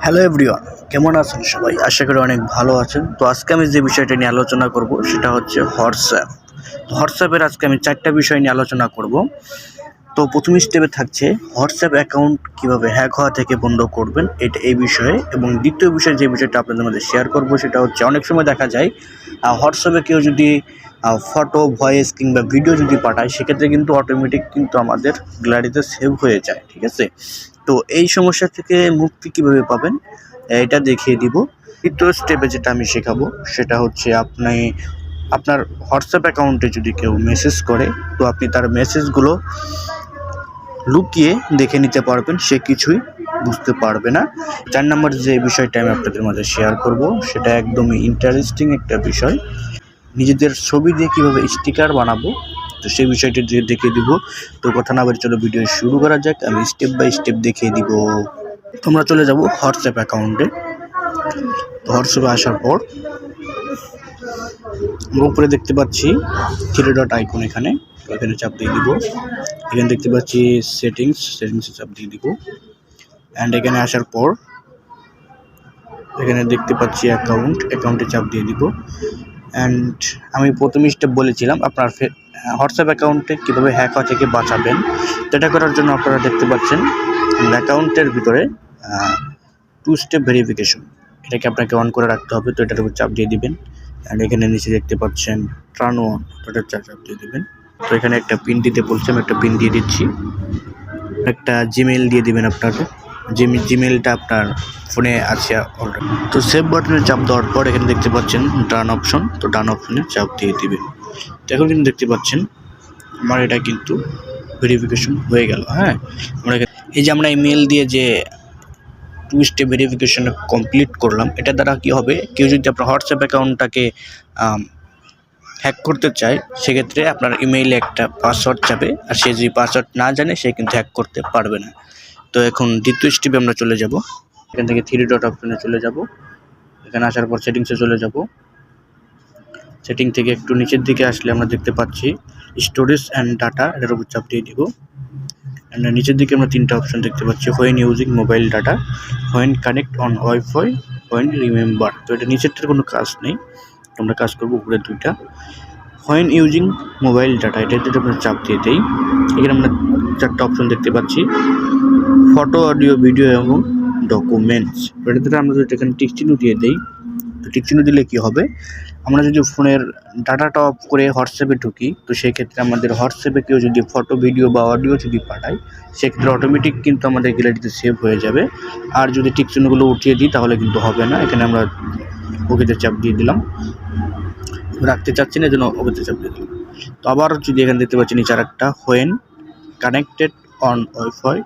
Hello everyone, কেমন আছেন সবাই? আশা করি অনেক ভালো আছেন। তো আজকে আমি যে বিষয়টা নিয়ে আলোচনা করব সেটা হচ্ছে হোয়াটসঅ্যাপ। তো হোয়াটসঅ্যাপের আজকে আমি 4টা বিষয় নিয়ে আলোচনা করব। তো প্রথম স্টেপে থাকছে হোয়াটসঅ্যাপ অ্যাকাউন্ট কীভাবে হ্যাক হওয়া থেকে বন্ধ করবেন, এটা এই বিষয়ে। এবং দ্বিতীয় বিষয় যে বিষয়টা আপনাদের মধ্যে শেয়ার করব সেটা হচ্ছে অনেক সময় দেখা যায় হোয়াটসঅ্যাপে কেউ যদি ফটো, ভয়েস কিংবা ভিডিও যদি পাঠায়, সেক্ষেত্রে কিন্তু অটোমেটিক কিন্তু আমাদের গ্যালারিতে সেভ হয়ে যায়, ঠিক আছে? তো এই সমস্যা থেকে মুক্তি কীভাবে পাবেন এটা দেখিয়ে দিব। তৃতীয় স্টেপে যেটা আমি শেখাবো সেটা হচ্ছে আপনার হোয়াটসঅ্যাপ অ্যাকাউন্টে যদি কেউ মেসেজ করে, তো আপনি তার মেসেজগুলো লুকিয়ে দেখে নিতে পারবেন, সে কিছুই বুঝতে পারবে না। 4 নম্বর যে বিষয়টা আমি আপনাদের মাঝে শেয়ার করব সেটা একদমই ইন্টারেস্টিং একটা বিষয়। নিজেদের ছবি দিয়ে কীভাবে স্টিকার বানাবো, তো সেই বিষয়টি দেখিয়ে দিব। তো কথা না বলে চলো ভিডিও শুরু করা যাক। আমি স্টেপ বাই স্টেপ দেখিয়ে দিব। তোমরা চলে যাব হোয়াটসঅ্যাপ অ্যাকাউন্টে। তো হোয়াটসঅ্যাপে আসার পর আমরা উপরে দেখতে পাচ্ছি 3 ডট আইকন, এখানে চাপ দিয়ে দিব। এখানে দেখতে পাচ্ছি সেটিংসে চাপ দিয়ে দিব। অ্যান্ড এখানে আসার পর এখানে দেখতে পাচ্ছি অ্যাকাউন্টে চাপ দিয়ে দিব। অ্যান্ড আমি প্রথম স্টেপ বলেছিলাম আপনার হোয়াটসঅ্যাপ অ্যাকাউন্টে কীভাবে হ্যাক হওয়া থেকে বাঁচাবেন। তো এটা করার জন্য আপনারা দেখতে পাচ্ছেন অ্যাকাউন্টের ভিতরে 2 স্টেপ ভেরিফিকেশন, এটাকে আপনাকে অন করে রাখতে হবে। তো এটার উপর চাপ দিয়ে দিবেন। অ্যান্ড এখানে নিচে দেখতে পাচ্ছেন টার্ন অন, ওটার চাপ দিয়ে দিবেন। তো এখানে একটা পিন দিতে বলছে, আমি একটা পিন দিয়ে দিচ্ছি। একটা জিমেইল দিয়ে দিবেন আপনার, জিমেইলটা আপনার ফোনে আছে অলরেডি। তো সেভ বাটনে চাপ দেওয়ার পর এখানে দেখতে পাচ্ছেন ডান অপশন, তো ডান অপশনে চাপ দিয়ে দিবেন। তো এখন কিন্তু দেখতে পাচ্ছেন আমার এটা কিন্তু ভেরিফিকেশন হয়ে গেল। হ্যাঁ, এই যে আমরা ইমেল দিয়ে যে 2 স্টেপ ভেরিফিকেশন কমপ্লিট করলাম, এটা দ্বারা কি হবে, কেউ যদি আপনার হোয়াটসঅ্যাপ অ্যাকাউন্টটাকে হ্যাক করতে চায়, সেক্ষেত্রে আপনার ইমেইলে একটা পাসওয়ার্ড যাবে, আর সে যদি পাসওয়ার্ড না জানে সে কিন্তু হ্যাক করতে পারবে না। তো এখন দ্বিতীয় স্টেপে আমরা চলে যাব। এখান থেকে 3 ডট অপশনে চলে যাব। এখানে আসার পর সেটিংসে চলে যাব। সেটিং থেকে একটু নিচের দিকে আসলে আমরা দেখতে পাচ্ছি স্টোরেজ অ্যান্ড ডাটা, এটার উপর চাপ দিয়ে দিব। অ্যান্ড নিচের দিকে আমরা 3টা অপশন দেখতে পাচ্ছি, when using mobile data, when connect on wifi, when remember. তো এটা নিচেরটার কোনো কাজ নেই, আমরা কাজ করবো উপরে 2টা। হোয়েন ইউজিং মোবাইল ডাটা, এটা যদি আমরা চাপ দিয়ে দিই, এখানে আমরা 4টা অপশন দেখতে পাচ্ছি, ফটো, অডিও, ভিডিও এবং ডকুমেন্টস। এটাতে আমরা যদি এখানে টিক চিহ্ন দিয়ে দিই, তো টিক চিহ্ন দিলে কী হবে, আমরা যদি ফোনের ডাটাটা অফ করে হোয়াটসঅ্যাপে ঢুকি, তো সেই ক্ষেত্রে আমাদের হোয়াটসঅ্যাপে কেউ যদি ফটো, ভিডিও বা অডিও যদি পাঠায়, সেক্ষেত্রে অটোমেটিক কিন্তু আমাদের গ্যালারিতে সেভ হয়ে যাবে। আর যদি টিক চিহ্নগুলো উঠিয়ে দিই তাহলে কিন্তু হবে না। এখানে আমরা ওকেতে চাপ দিয়ে দিলাম, রাখতে চাচ্ছি না, যেন ওকেতে চাপ দিয়ে দিলাম। তো আবার যদি এখানে দেখতে পাচ্ছি নিচে আরেকটা, হোয়েন কানেক্টেড অন ওয়াইফাই,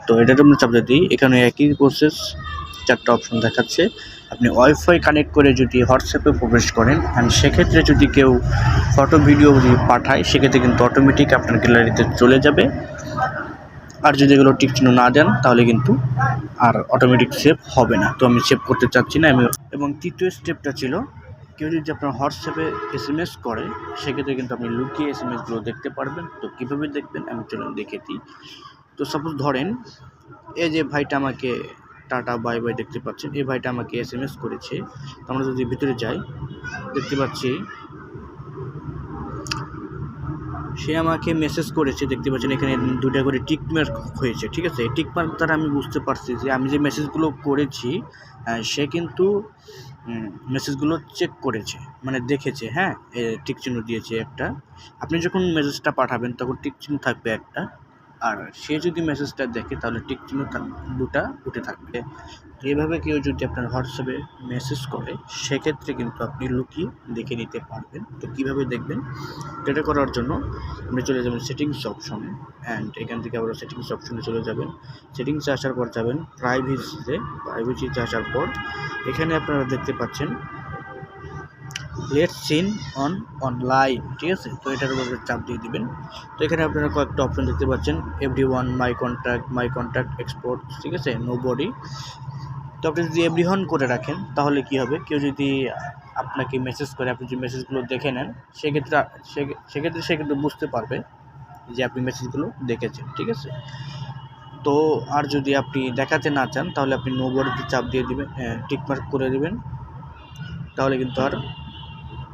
তো এটাতে আমরা চাপ দিয়ে দিই। এখানে একই প্রসেস, 4টা অপশন দেখাচ্ছে। আপনি ওয়াইফাই কানেক্ট করে যদি হোয়াটসঅ্যাপে প্রবেশ করেন, অ্যান্ড সেক্ষেত্রে যদি কেউ ফটো, ভিডিও যদি পাঠায়, সেক্ষেত্রে কিন্তু অটোমেটিক আপনার গ্যালারিতে চলে যাবে। আর যদি এগুলো টিক চিহ্ন না দেন তাহলে কিন্তু আর অটোমেটিক সেভ হবে না। তো আমি সেভ করতে চাচ্ছি না। এবং তৃতীয় স্টেপটা ছিল, কেউ যদি আপনার হোয়াটসঅ্যাপে SMS করে, সেক্ষেত্রে কিন্তু আপনি লুকিয়ে SMSগুলো দেখতে পারবেন। তো কীভাবে দেখবেন আমি চলুন দেখে দিই। তো সাপোজ ধরেন এই যে ভাইটা আমাকে টাটা বাই বাই দেখতে পাচ্ছেন, এই ভাইটা আমাকে SMS করেছে। তো আমরা যদি ভিতরে যাই, দেখতে পাচ্ছি সে আমাকে মেসেজ করেছে, দেখতে পাচ্ছেন এখানে 2টা করে টিকমার্ক হয়েছে, ঠিক আছে? এই টিকমার্ক দ্বারা আমি বুঝতে পারছি যে আমি যে মেসেজগুলো করেছি সে কিন্তু মেসেজগুলো চেক করেছে, মানে দেখেছে। হ্যাঁ, টিক চিহ্ন দিয়েছে একটা। আপনি যখন মেসেজটা পাঠাবেন তখন টিক চিহ্ন থাকবে একটা, আর সে যদি মেসেজটা দেখে তাহলে টিক চিহ্ন 2টা উঠে থাকবে। এইভাবে কেউ যদি আপনার হোয়াটসঅ্যাপে মেসেজ করে, সেক্ষেত্রে কিন্তু আপনি লুকিয়ে দেখে নিতে পারবেন। তো কীভাবে দেখবেন, এটা করার জন্য আপনি চলে যাবেন সেটিংস অপশনে। অ্যান্ড এখান থেকে আবার সেটিংস অপশনে চলে যাবেন। সেটিংসে আসার পর যাবেন প্রাইভেসিতে আসার পর এখানে আপনারা দেখতে পাচ্ছেন লেটস সিন অন অনলাইন, ঠিক আছে? তো এটার উপরে চাপ দিয়ে দিবেন। তো এখানে আপনারা কয়েকটা অপশন দেখতে পাচ্ছেন, এভরিওয়ান, মাই কন্ট্যাক্ট, এক্সপোর্ট, ঠিক আছে, নোবডি। তো আপনি যদি এভরিওয়ান করে রাখেন তাহলে কি হবে, কেউ যদি আপনাকে মেসেজ করে, আপনি যদি মেসেজগুলো দেখে নেন, সেক্ষেত্রে সে কিন্তু বুঝতে পারবে যে আপনি মেসেজগুলো দেখেছেন, ঠিক আছে? তো আর যদি আপনি দেখাতে না চান তাহলে আপনি নো বডিতে চাপ দিয়ে দিবেন, টিকমার্ক করে দিবেন, তাহলে কিন্তু আর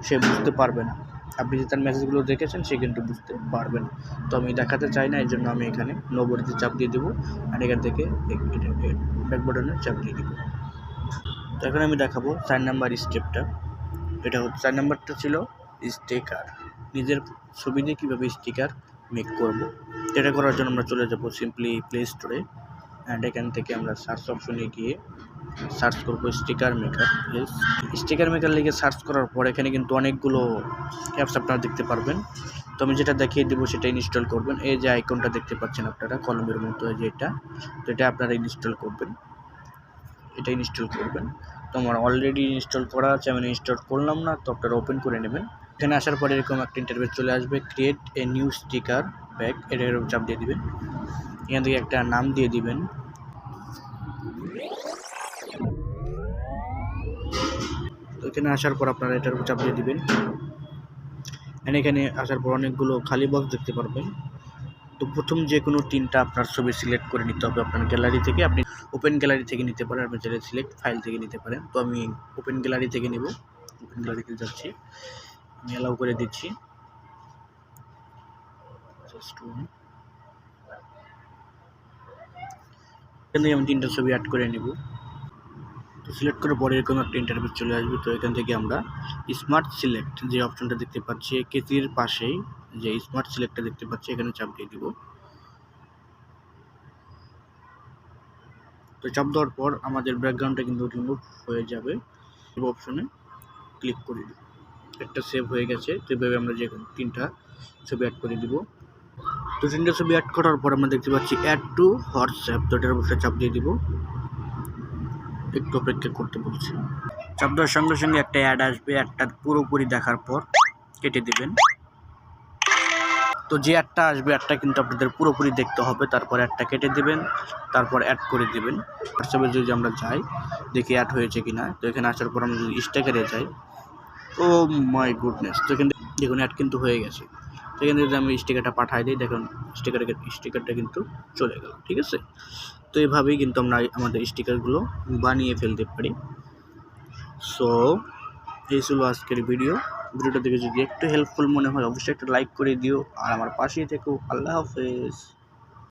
সে বুঝতে পারবে না। আপনি যে তার মেসেজগুলো দেখেছেন সে কিন্তু বুঝতে পারবে না। তো আমি দেখাতে চাই না, এই জন্য আমি এখানে নো বডিতে চাপ দিয়ে দেবো আর এখান থেকে ব্যাক বাটনে চাপ দিয়ে দেবো। তো এখন আমি দেখাবো 4 নাম্বার স্টেপটা। এটা হচ্ছে 4 নাম্বারটা ছিল স্টিকার, নিজের ছবি দিয়ে কীভাবে স্টিকার মেক করব। এটা করার জন্য আমরা চলে যাব সিম্পলি প্লে স্টোরে, অ্যান্ড এখান থেকে আমরা সার্চ অপশনে গিয়ে সার্চ করব স্টিকার মেকার। স্টিকার মেকার লিখে সার্চ করার পর এখানে কিন্তু অনেকগুলো অ্যাপস আপনারা দেখতে পারবেন। তো আমি যেটা দেখিয়ে দেবো সেটা ইনস্টল করবেন। এই যে আইকনটা দেখতে পাচ্ছেন আপনারা কলমের মতো, যে এটা, তো এটা আপনারা ইনস্টল করবেন, এটা ইনস্টল করবেন। তো আমার অলরেডি ইনস্টল করা আছে, আমি ইনস্টল করলাম না, তো আপনারা ওপেন করে নেবেন। এখানে আসার পরে এরকম একটা ইন্টারফেস চলে আসবে, create a new sticker pack, এটার চাপ দিয়ে দিবেন। এখান থেকে একটা নাম দিয়ে দিবেন। তো এখানে আসার পর আপনারা এটার উপর চাপ দিয়ে দিবেন। এখানে আসার পর অনেকগুলো খালি বক্স দেখতে পারবেন। তো প্রথম যে কোনো 3টা আপনার ছবি সিলেক্ট করে নিতে হবে আপনার গ্যালারি থেকে। আপনি ওপেন গ্যালারি থেকে নিতে পারেন, আপনি চাইলে সিলেক্ট ফাইল থেকে নিতে পারেন। তো আমি ওপেন গ্যালারি থেকে নেব, ওপেন গ্যালারিতে যাচ্ছি, আমি অ্যালাউ করে দিচ্ছি। এখান থেকে আমি 3টা ছবি অ্যাড করে নেব। তো সিলেক্ট করার পরে এরকম একটা ইন্টারফেস চলে আসবে। তো এখান থেকে আমরা স্মার্ট সিলেক্ট যে অপশনটা দেখতে পাচ্ছি কেসির পাশেই, যে স্মার্ট সিলেক্টটা দেখতে পাচ্ছি, এখানে চাপ দিয়ে দিব। তো চাপ দেওয়ার পর আমাদের ব্যাকগ্রাউন্ডটা কিন্তু রিমুভ হয়ে যাবে। এই অপশনে ক্লিক করে দিব, একটা সেভ হয়ে গেছে। তো এভাবে আমরা যে 3টা ছবি অ্যাড করে দিব। তো 3টা ছবি অ্যাড করার পর আমরা দেখতে পাচ্ছি অ্যাড টু হোয়াটসঅ্যাপ, তো এটার উপরে চাপ দিয়ে দিব, একটু অপেক্ষা করতে বলছি। চাপ দেওয়ার সঙ্গে সঙ্গে একটা অ্যাড আসবে, অ্যাডটা পুরোপুরি দেখার পর কেটে দিবেন। তো যে অ্যাডটা আসবে অ্যাডটা কিন্তু আপনাদের পুরোপুরি দেখতে হবে, তারপর অ্যাডটা কেটে দিবেন, তারপর অ্যাড করে দিবেন। হোয়াটসঅ্যাপে যদি আমরা যাই দেখি অ্যাড হয়েছে কিনা, তো এখানে আসার পর আমরা যদি স্টিকারে যাই, ও মাই গুডনেস, তো এখানে দেখুন অ্যাড কিন্তু হয়ে গেছে। তো এখানে যদি আমি স্টিকারটা পাঠাই দিই, দেখুন স্টিকারটা কিন্তু চলে গেল, ঠিক আছে। তো এভাবেই কিন্তু আমরা আমাদের স্টিকারগুলো বানিয়ে ফেলতে পারি। সো এই ছিল আজকের ভিডিওটা দেখে যদি একটু হেল্পফুল মনে হয় অবশ্যই একটা লাইক করে দিও, আর আমার পাশেই থেকো। আল্লাহ হাফেজ।